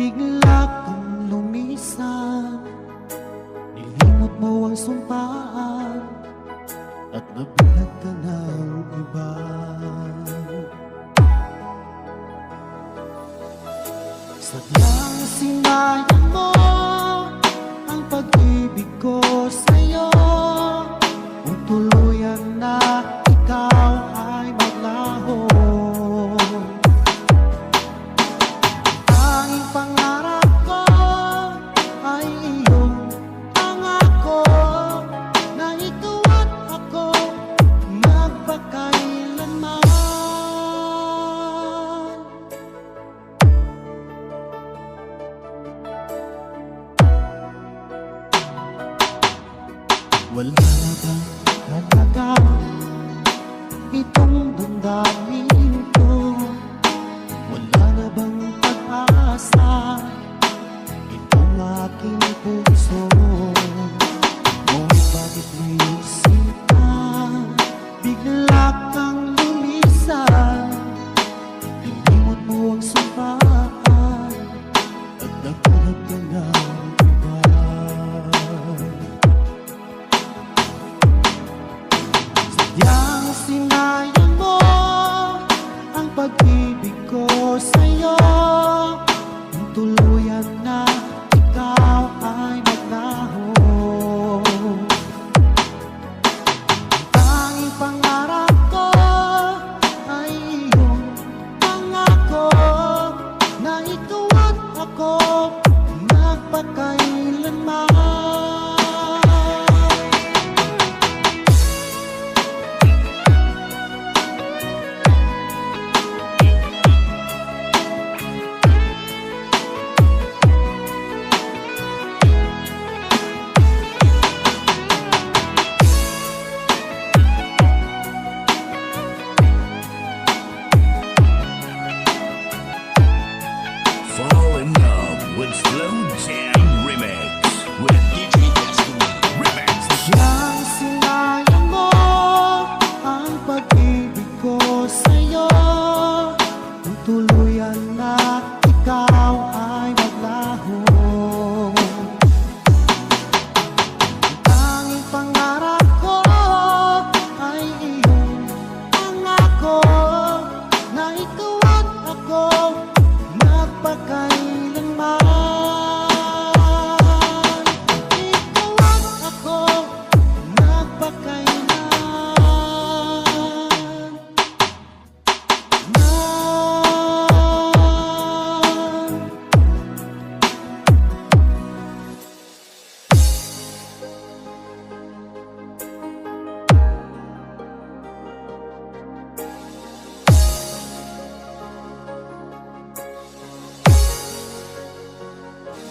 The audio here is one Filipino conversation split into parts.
bigla kang lumisan, nilimot mo ang sumpaan at nabihat ka ng iba. Sadyang sinayang mo ang pag-ibig ko sa'yo, kung tuluyan na ikaw ay maglaho. Tanging pangarap ko ay iyong pangako, na ikaw at ako magpakailanman. Wala na bang halaga itong damdamin ko? Wala na bang pag-asa itong aking puso? Ngunit bakit may isipan, bigla kang lumisan, nilimot mo ang sumpaan at nagkaroon ka ng iba. Sadyang sinayang mo ang pag-ibig ko sa'yo, kung tuluyan na ikaw ay maglaho. Tanging pangarap ko ay iyong pangako, na ikaw at ako magpakailanman. Fall in love with Slow Jam Remix with DJ Destiny Remix. Sadyang sinayang mo ang pag-ibig ko sa'yo, kung tuluyan na ikaw ay maglaho. Tanging pangarap ko ay iyong pangako, na ikaw at ako magpakailanman. Ikaw at ako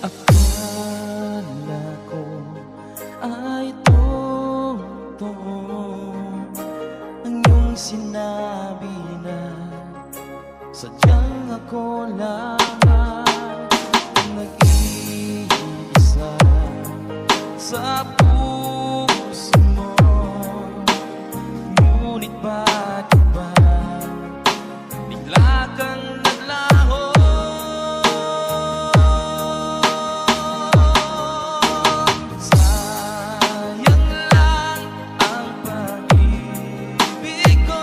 akala ko ay totoo ang iyong sinabi na sadyang ako lamang ang nag-iisa sa puso mo. Ngunit bakit ba bigla kang naglaho? Sayang lang ang pag-ibig ko,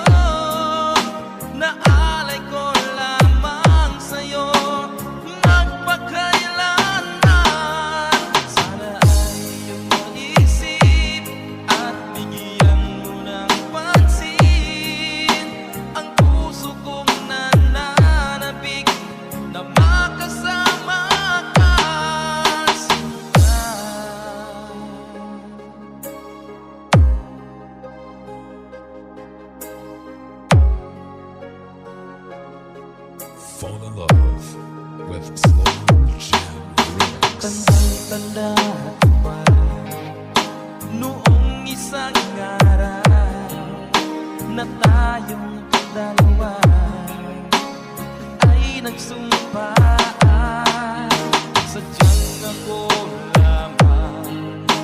naalay ko lamang sa'yo magpakailanman. Sana ay iyong maisip at bigyan mo ng pansin ang puso kong nananabik na makasama ka. Fall in love with Slow Jam Remix. Tandang-tanda ko pa noong isang araw na tayong dalawa ay nagsumpaan. Sadyang ako lamang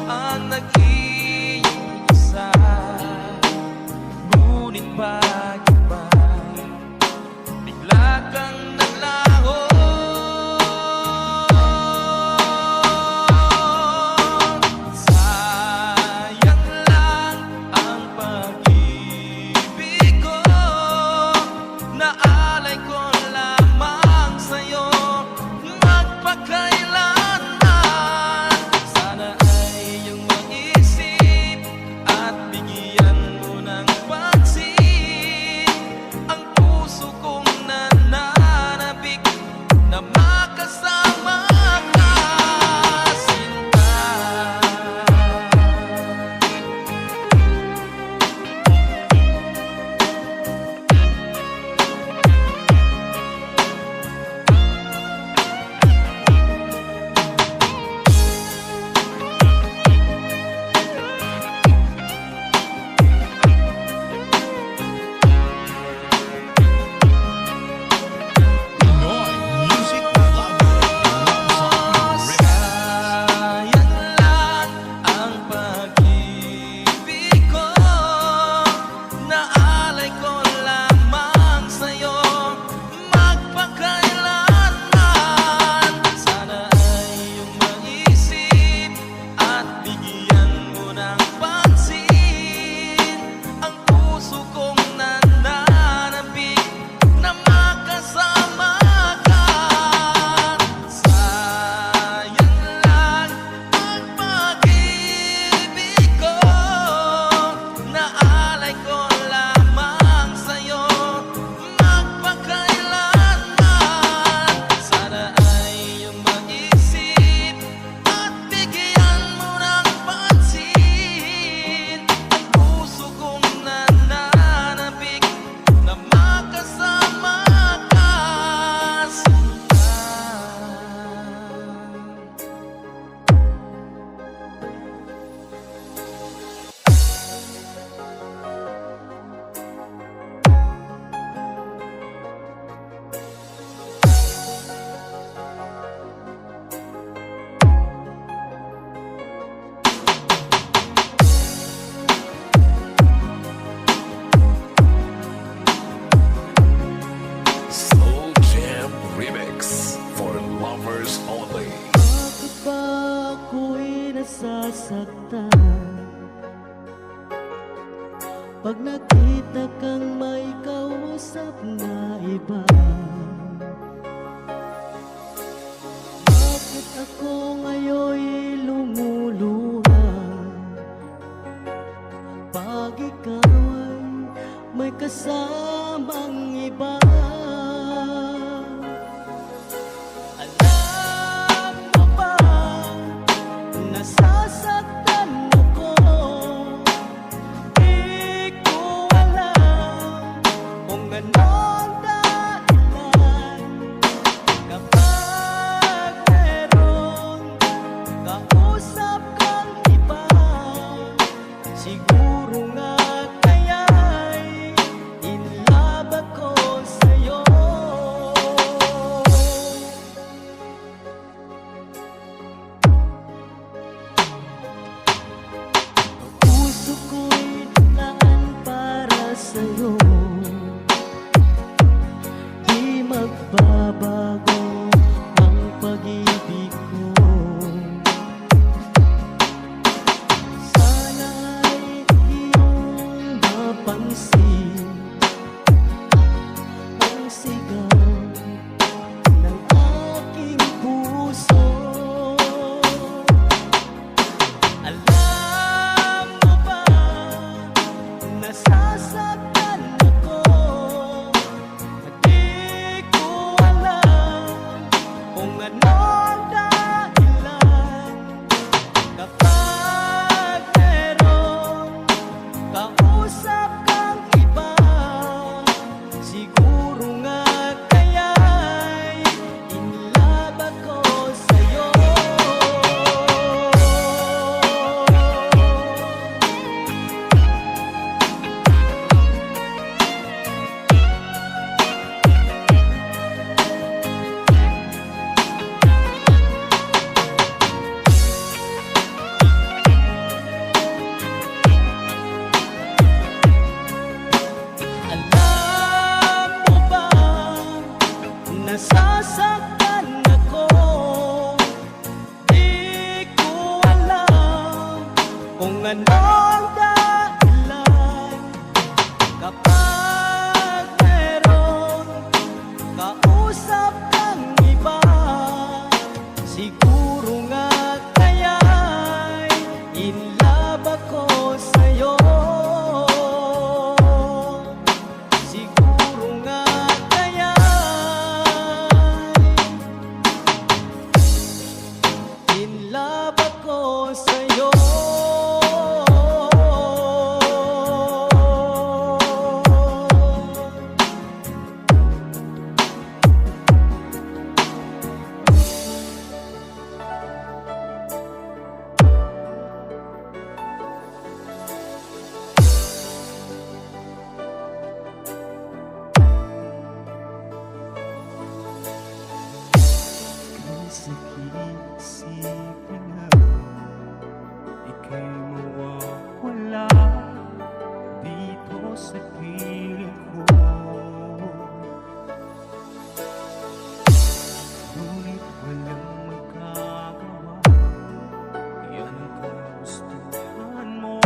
ang nag-iisa, ngunit bakit ba bigla kang naglaho? magpakailanman. Sana ay iyong maisip at bigyan mo ng pansin ang puso kong nananabik na makasama ka, sinta. Pinoy Music Lover Loves Remix. Sayang lang ang pag-ibig ko, naalay ko lamang sa'yo magpakailanman. Sana ay iyong maisip at bigyan mo ng pansin ang puso kong nananabik na makasama ka. Sayang lang ang pag-ibig ko, naalay ko lamang sa'yo magpakailanman. Sana ay iyong maisip at bigyan mo ng pansin ang puso kong nananabik na makasama ka, sinta. Slow Jam Remix for lovers only. Bakit ba ako'y nasasaktan pag nakita kang may kausap na iba? Bakit ako ngayon'y lumuluha pag ikaw ay may kasamang iba? Alam mo ba, nasasaktan ako. Di ko alam kung anong dahilan kapag meron kausap kang iba. Siguro nga kaya'y in love ako sa'yo. Puso ko'y dilaan para sa'yo. Di magbabago ang pag-ibig ko. Sana ay iyong mapansin ang sigaw ng aking puso. Alam mo ba, nasasaktan ako. Di ko alam kung anong dahilan kapag meron kausap kang iba. Siguro nga kaya'y in love ako sa'yo. Alam mo ba, nasasaktan ako. Di ko alam kung anong dahilan kapag meron kausap kang iba. Siguro nga kaya'y in love ako sa'yo. Siguro nga kaya'y in love ako sa'yo. Isipin na ika'y mawawala dito sa piling ko. Ngunit walang magagawa, yan ang kagustuhan mo.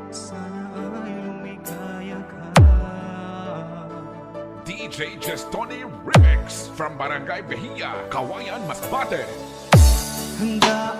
Sana ay lumigaya ka. DJ Gestoni Remix from Barangay Bahia, Kawayan, Masbate. Handa